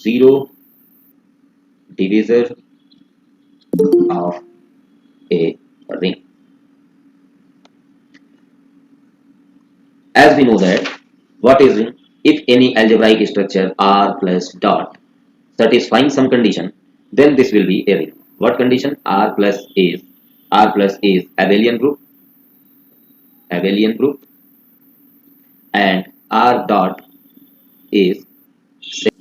zero divisor of a ring. As we know that what is ring? If any algebraic structure R plus dot satisfying some condition, then this will be a ring. What condition? R plus is abelian group, and R dot is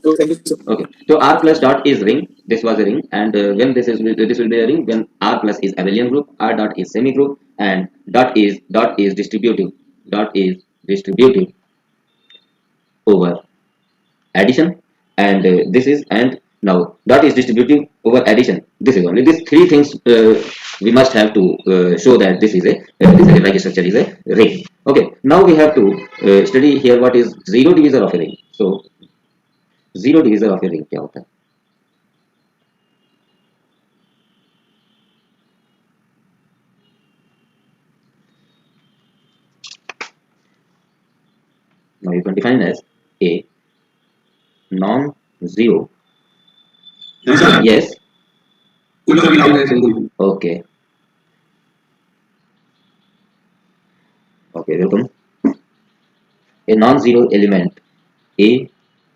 So thank you, sir. okay. So R plus dot is ring. This was a ring, and when this will be a ring when R plus is abelian group, R dot is semi group, and dot is distributive. Dot is distributive over addition, and this is and now dot is distributive over addition. This is only these three things we must have to show that this is a this algebraic structure is a ring. Okay, now we have to study here what is zero divisor of a ring. So zero divisor of a ring क्या होता है? Now you can define as a non-zero. Yes, sir. Yes. कुछ अभी line है सही. Okay. Okay. Welcome. A non-zero element A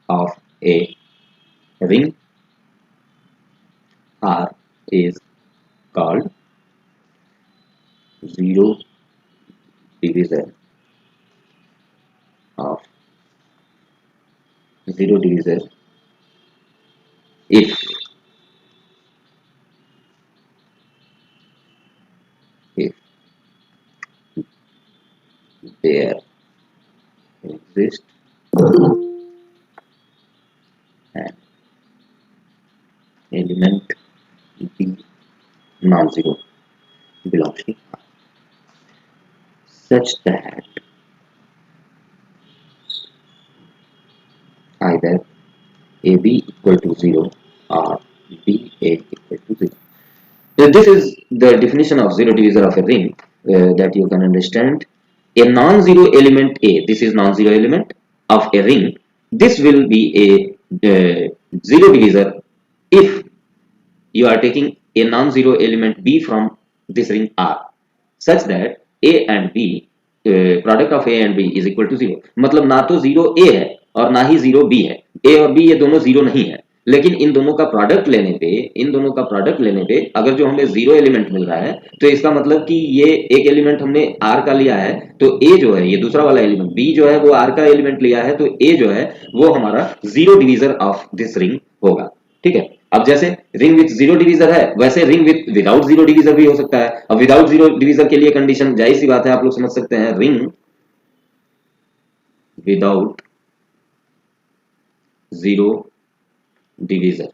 of a ring R is called zero divisor of zero divisor if there exists an element B non-zero belongs to R such that either AB equal to 0 or BA equal to 0. This is the definition of zero divisor of a ring that you can understand. A non-zero element A, this is non-zero element of a ring. This will be a zero divisor if you are taking a non-zero element B from this ring R, such that A and B product of A and B is equal to 0. मतलब ना तो 0 A है और ना ही 0 B है. A और B ये दोनों 0 नहीं है, लेकिन इन दोनों का प्रोडक्ट लेने पे अगर जो हमें जीरो एलिमेंट मिल रहा है तो इसका मतलब कि ये एक एलिमेंट हमने R का लिया है, तो A जो है ये दूसरा वाला एलिमेंट B जो है वो R का एलिमेंट लिया है, तो A जो है वो हमारा zero divisor of this ring होगा. ठीक है. अब जैसे रिंग विथ जीरो डिवीजर है वैसे ring with without zero divisor भी हो सकता है. अब विदाउट जीरो डिवीजर के लिए कंडीशन जाहिर सी बात है, आप लोग समझ सकते हैं, रिंग विदाउट जीरो डिवीजर.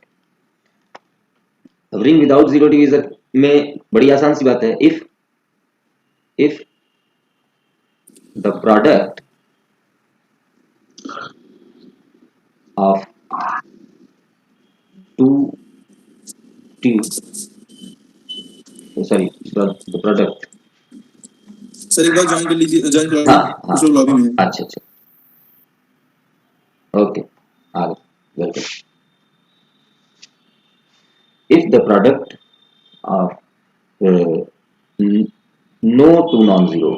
अब रिंग विदाउट जीरो डिवीजर में बड़ी आसान सी बात है, if the product of the product. Sir एक बार ज्वाइन कर लीजिए, ज्वाइन करा हाँ, लीजिए, कुछ लोग लॉबी में हैं. अच्छा अच्छा, ओके, आ गए, welcome. If the product of no two non-zero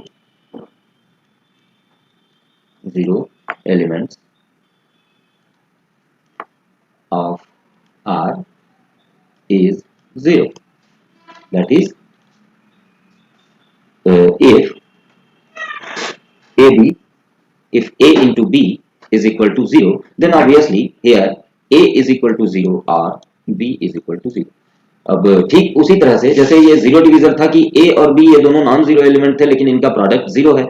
zero elements of R is 0, that is if A into B is equal to 0, then obviously here A is equal to 0 or B is equal to 0. अब ठीक उसी तरह से जैसे ये zero divisor था कि A और B ये दोनों नॉन जीरो एलिमेंट थे लेकिन इनका प्रोडक्ट 0 है,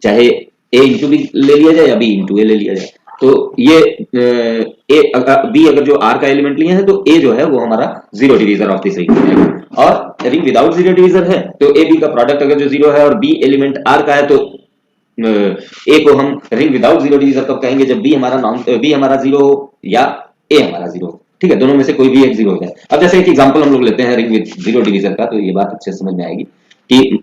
चाहे A इंटू बी ले लिया जाए या B इंटू ए ले लिया जाए. तो ये B अगर जो R का एलिमेंट लिए हैं तो A जो है वो हमारा zero divisor of this ring है. और रिंग विदाउट जीरो डिवीजर है तो A B का प्रोडक्ट अगर जो 0 है और B एलिमेंट R का है तो A को हम रिंग विदाउट जीरो डिवीजर कब कहेंगे, जब B हमारा 0 हो या A हमारा 0 हो. ठीक है, दोनों में से कोई भी एक 0 हो जाए. अब जैसे एक एग्जांपल हम लोग लेते हैं रिंग विद जीरो डिवीजर का, तो ये बात अच्छे से समझ में आएगी कि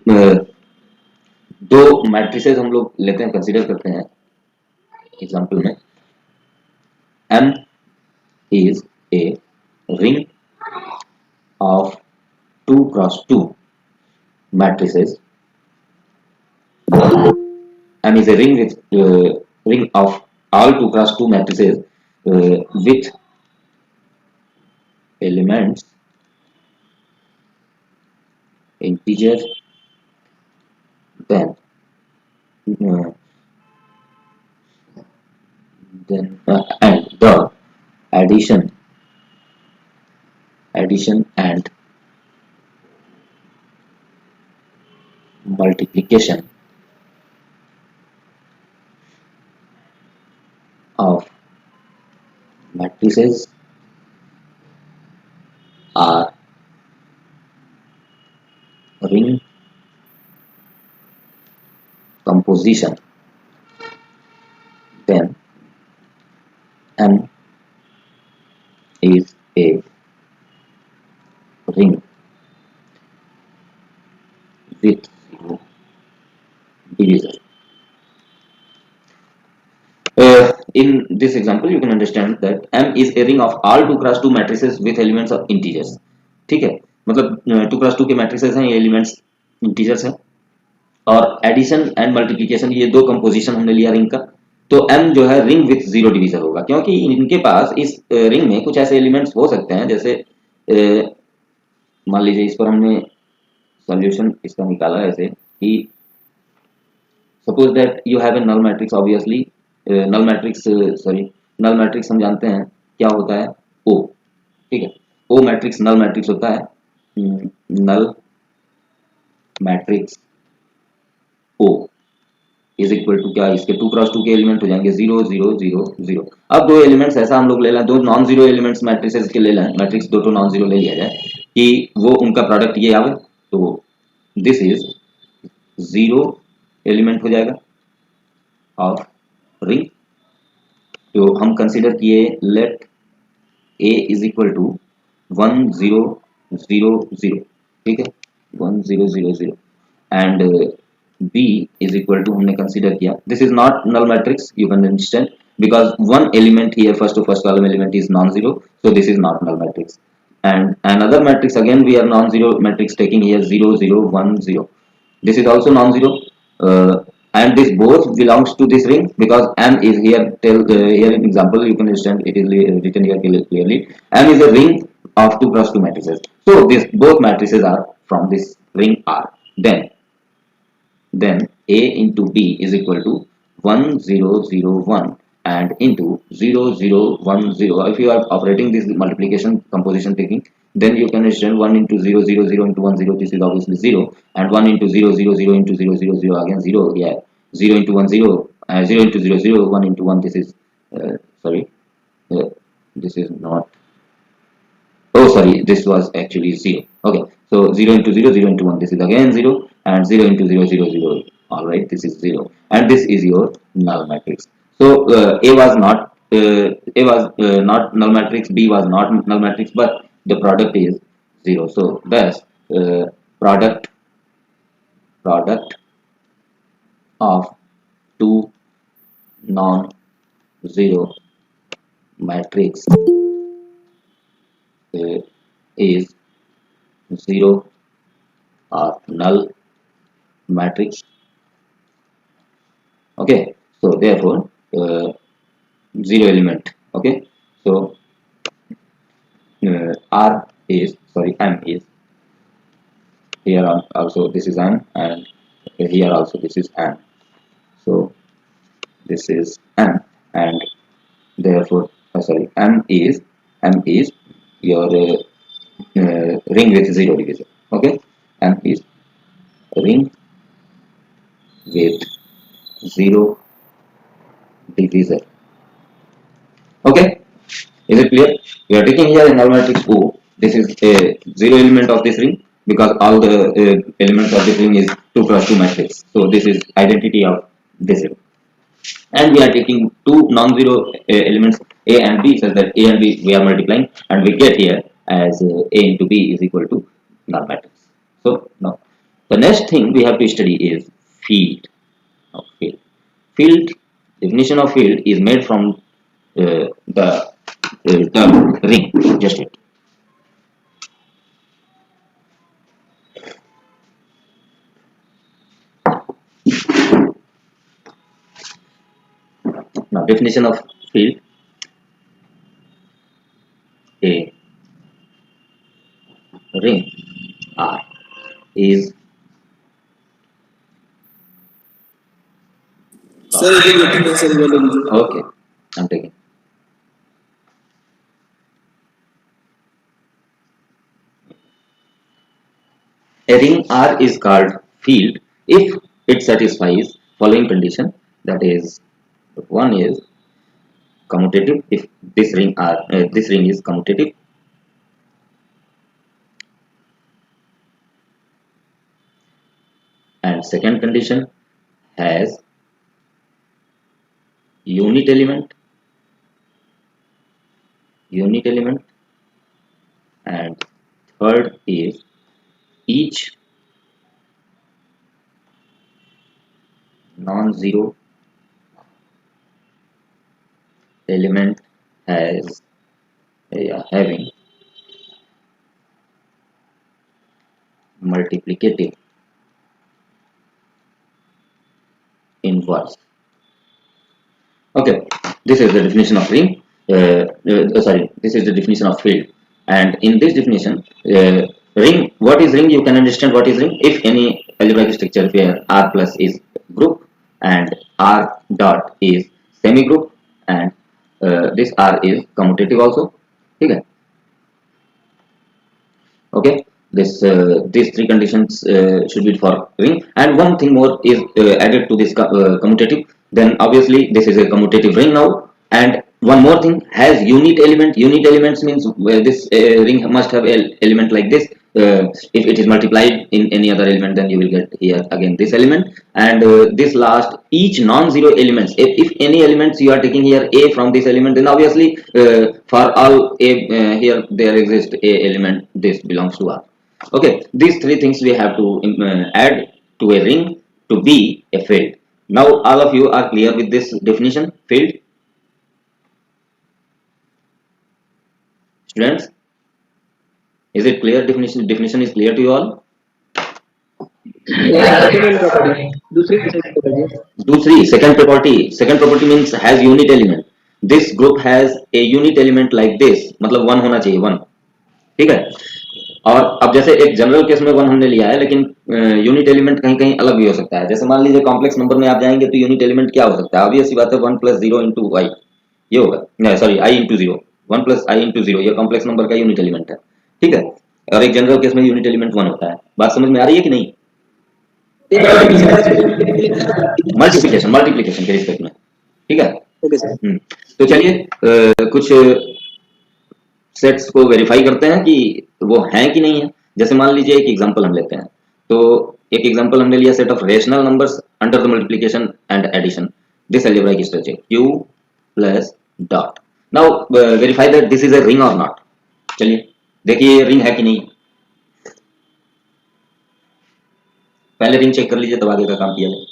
दो मैट्रिसेस हम लोग लेते हैं, कंसीडर करते हैं एग्जांपल में M is a ring of 2 cross 2 matrices. M is a ring with ring of all 2 cross 2 matrices with elements integer, then uh, and the addition and multiplication of matrices are ring composition, then M is a ring with zero divisor. In this example, you can understand that M is a ring of all 2 cross 2 matrices with elements of integers. ठीक है, मतलब 2 cross 2 के matrices हैं, ये elements integers हैं, और addition and multiplication ये दो कंपोजिशन हमने लिया रिंग का, तो m जो है रिंग विथ जीरो डिवीजर होगा, क्योंकि इनके पास इस रिंग में कुछ ऐसे एलिमेंट्स हो सकते हैं, जैसे मान लीजिए इस पर हमने सॉल्यूशन इसका निकाला ऐसे कि suppose that you have a null matrix, obviously null matrix null matrix हम जानते हैं क्या होता है, ओ, ठीक है, ओ मैट्रिक्स नल मैट्रिक्स होता है, null matrix O is equal to क्या, इसके 2 क्रॉस 2 के एलिमेंट हो जाएंगे 0 0 0 0। अब दो एलिमेंट्स ऐसा हम लोग ले लें, दो नॉन जीरो एलिमेंट्स मैट्रिसेस के ले लें, मैट्रिक्स दो तो नॉन जीरो ले लिया जाए कि वो उनका प्रोडक्ट ये आवे, तो दिस इज 0 एलिमेंट हो जाएगा ऑफ रिंग। तो हम कंसीडर किए let A is equal to 1 0 0 0, ठीक है, 1 0 0 0 and B is equal to हमने consider किया, this is not null matrix, you can understand, because one element here, first column element is non-zero, so this is not null matrix, and another matrix again we are non-zero matrix taking here 0 0 1 0, this is also non-zero, and this both belongs to this ring because M is here, here in example you can understand, it is written here clearly, M is a ring of 2 cross 2 matrices, so this both matrices are from this ring R. Then A into B is equal to 1 0 0 1 and into 0 0 1 0. If you are operating this multiplication composition taking, then you can understand 1 into 0 0 0 into 1 0, this is obviously 0, and 1 into 0 0 0 into 0 0 0 again 0, yeah, 0 into 1 0, 0 into 0 0, 1 into 1, this is this is not, oh sorry, this was actually 0, okay, so 0 into 0 0 into 1, this is again 0, and 0 into 0 0 0, all right, this is 0, and this is your null matrix. So A was not null matrix, B was not null matrix, but the product is 0, so thus product of two non-zero matrix is 0 or null matrix, okay, so therefore 0 element, okay, so R is, sorry, M is here, also this is M, and here also this is M, so this is M, and therefore M is your ring with 0 divisor, okay, M is ring with 0 divisor, okay, is it clear? We are taking here a null matrix O, this is a 0 element of this ring because all the elements of this ring is 2 cross 2 matrix, so this is identity of this ring, and we are taking two non-zero elements A and B, such that A and B we are multiplying, and we get here as A into B is equal to null matrix. So now the next thing we have to study is field. Field definition of field is made from the term ring. Just it. Now definition of field. A ring R is sir एक एक waiting है sir, वाले लीजिए. okay. I'm taking. A ring R is called field if it satisfies following condition. That is, one is commutative. If this ring is commutative, and second condition has unit element, and third is each non-zero element has having multiplicative inverse. Okay, this is the definition of ring. This is the definition of field. And in this definition, ring. What is ring? You can understand what is ring if any algebraic structure where R plus is group and R dot is semi-group, and this R is commutative also. Okay. Okay. These three conditions should be for ring, and one thing more is added to this commutative. Then obviously this is a commutative ring now, and one more thing has unit element. Unit elements means this ring must have an element like this. If it is multiplied in any other element, then you will get here again this element, and this last each non-zero elements. If any elements you are taking here a from this element, then obviously for all a here there exists a element. This belongs to R. Okay, these three things we have to add to a ring to be a field. Now all of you are clear with this definition, field? Students, is it clear? Definition is clear to you all? दूसरी second property means has unit element. This group has a unit element like this, मतलब one होना चाहिए, one. ठीक है. और अब जैसे एक जनरल केस में वन हमने लिया है, लेकिन यूनिट एलिमेंट कहीं कहीं अलग भी हो सकता है. जैसे मान लीजिए कॉम्प्लेक्स नंबर में आप जाएंगे तो यूनिट एलिमेंट क्या हो सकता है? ऑब्वियस सी बात है, one plus zero into Y, ये होगा. Sorry, I into zero, one plus I into zero, ये कॉम्प्लेक्स नंबर का यूनिट एलिमेंट है. ठीक है. और एक जनरल केस में यूनिट एलिमेंट वन होता है. बात समझ में आ रही है कि नहीं? मल्टीप्लीकेशन के रिस्पेक्ट में. ठीक है. तो चलिए कुछ सेट्स को वेरीफाई करते हैं कि वो हैं कि नहीं है. जैसे मान लीजिए एक एग्जांपल हम लेते हैं. तो एक एग्जांपल हमने लिया, set of rational numbers under the multiplication and addition. This algebraic structure q plus dot. Now verify that this is a ring और नॉट. चलिए देखिए रिंग है कि नहीं. पहले रिंग चेक कर लीजिए तब आगे का काम किया जाए.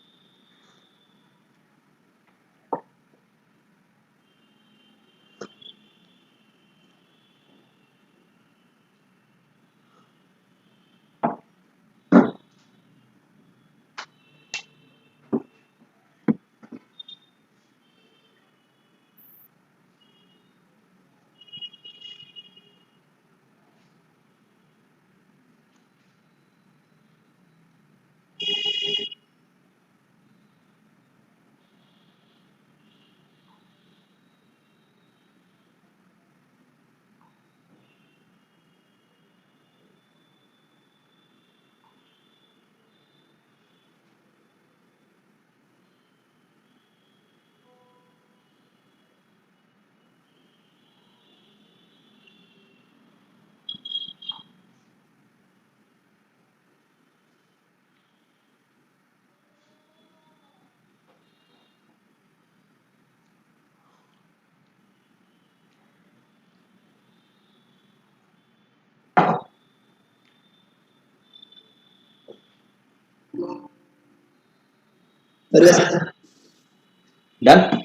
Done?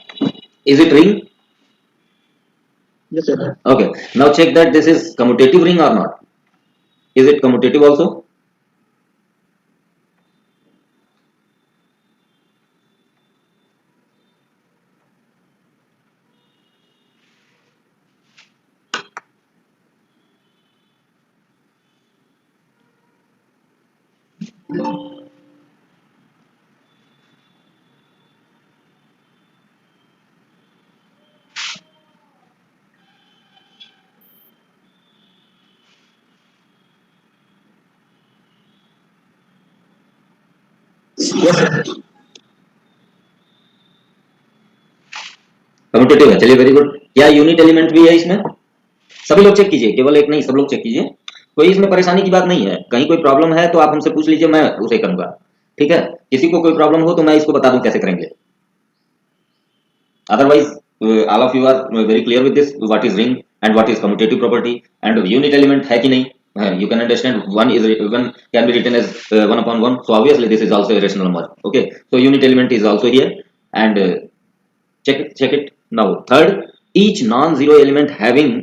Is it ring? Yes, sir. Okay, now check that this is commutative ring or not. Is it commutative also? Yes, sir. Commutative है, चलिए वेरी गुड। क्या यूनिट एलिमेंट भी है इसमें? सभी लोग चेक कीजिए, केवल एक नहीं, सब लोग चेक कीजिए। कोई इसमें परेशानी की बात नहीं है, कहीं कोई प्रॉब्लम है तो आप हमसे पूछ लीजिए, मैं उसे करूंगा। ठीक है, किसी को कोई प्रॉब्लम हो तो मैं इसको बता दूं कैसे करेंगे। Otherwise, all of you are very clear with this, what is ring and what is commutative property and unit element है कि नहीं? You can understand one can be written as 1 upon 1. So obviously this is also a rational number. Okay, so unit element is also here, and check it now. Third, each non-zero element having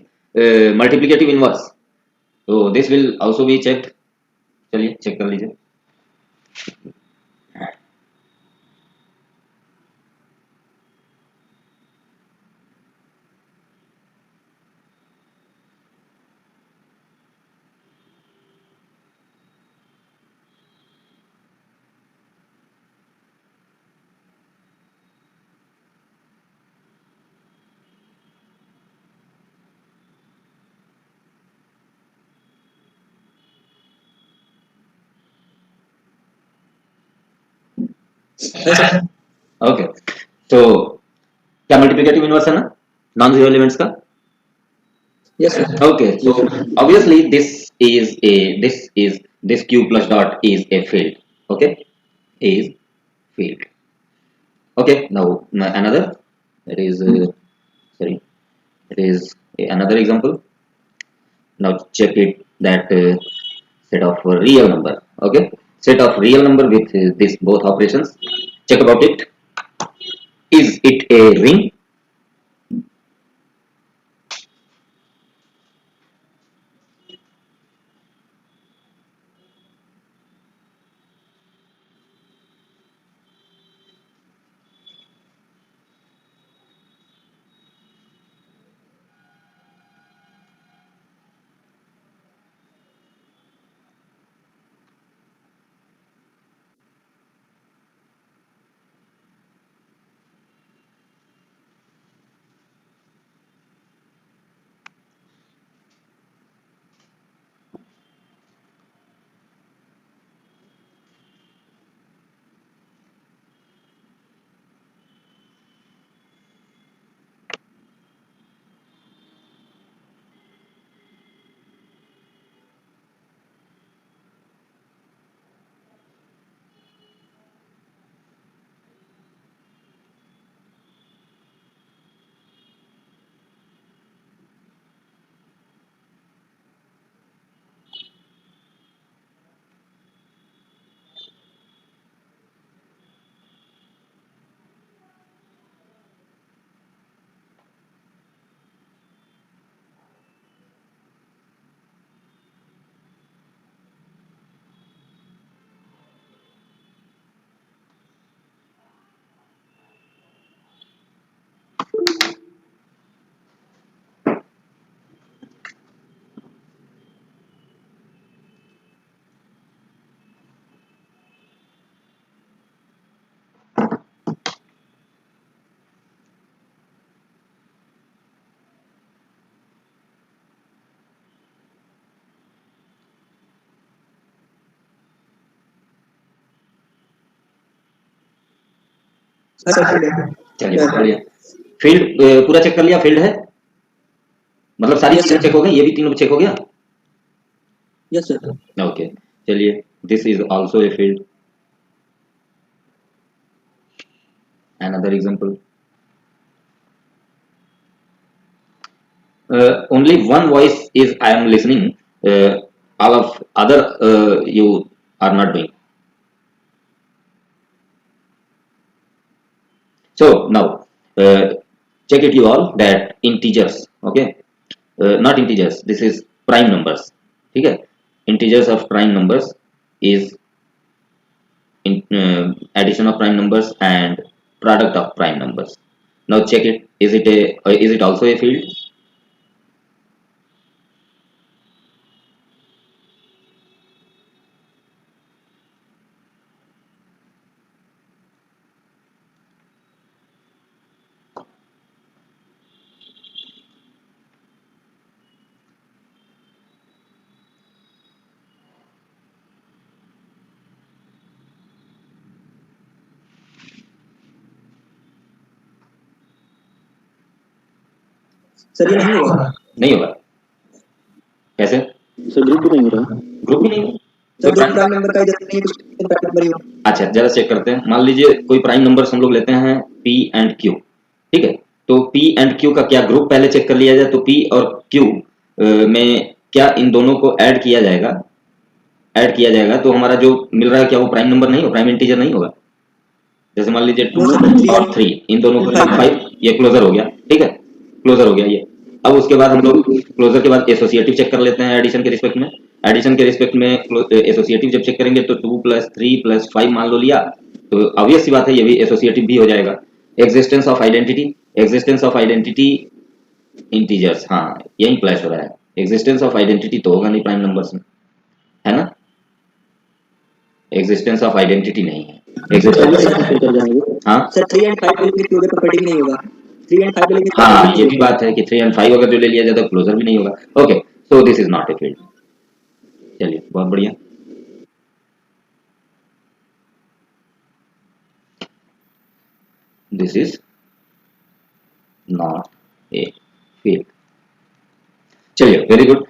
multiplicative inverse. So this will also be checked. चलिए check कर लीजिए। Yes, sir. Okay, तो क्या multiplicative inverse है ना non zero elements का? Yes, sir. Okay, so obviously this q plus dot is a field. Okay, is field. Okay, now another, that is sorry, it is another example. Now check it that set of real number. Okay, set of real number with this both operations. Check about it. Is it a ring? Yes, sir. चलिए Yeah. बढ़िया। Field पूरा check कर लिया, field है मतलब सारी Yes, चीजें sir. Check हो गई, ये भी तीनों चेक हो गया। Yes, sir. ओके, चलिए this is also a field. Another example, only one voice is I am listening, all of other you are not doing. So now check it you all that integers. Okay, not integers, this is prime numbers. ठीक है, integers of prime numbers is in addition of prime numbers and product of prime numbers. Now check it, is it also a field? Sir ये नहीं होगा। नहीं होगा, कैसे? Sir group भी नहीं हो रहा। ग्रुप भी नहीं होगा, सर जो प्राइम नंबर का जैसे नहीं कुछ प्राइम नंबर ही हो। अच्छा जरा चेक करते हैं। मान लीजिए कोई प्राइम नंबर्स हम लोग लेते हैं P एंड Q, ठीक है, तो P एंड Q का क्या ग्रुप पहले चेक कर लिया जाए, तो P और Q में क्या इन दोनों को ऐड किया जाएगा, तो हमारा जो मिल रहा है क्या वो प्राइम नंबर नहीं होगा, प्राइम इंटीजर नहीं होगा? जैसे मान लीजिए 2 और 3, इन दोनों को 5, ये क्लोजर हो गया, ठीक है, क्लोजर हो गया ये। अब उसके बाद हम लोग क्लोजर के बाद एसोसिएटिव चेक कर लेते हैं एडिशन के रिस्पेक्ट में। एडिशन के रिस्पेक्ट में एसोसिएटिव जब चेक करेंगे तो 2 + 3 + 5 मान लो लिया, तो ऑब्वियस सी बात है ये भी एसोसिएटिव भी हो जाएगा। एग्जिस्टेंस ऑफ आइडेंटिटी इंटीजर्स, हाँ यही क्लैश हो रहा है। एग्जिस्टेंस ऑफ आइडेंटिटी तो होगा नहीं प्राइम नंबर्स में, है ना? एग्जिस्टेंस ऑफ आइडेंटिटी नहीं है। हाँ सर 3 एंड 5 लेंगे क्लोजर प्रॉपर्टी नहीं होगा। 3 एंड 5 लेंगे हाँ ये भी बात है कि 3 एंड 5 अगर जो ले लिया जाए तो क्लोजर भी नहीं होगा। Okay, so this is not a field. चलिए बहुत बढ़िया। This is not a field. चलिए वेरी गुड।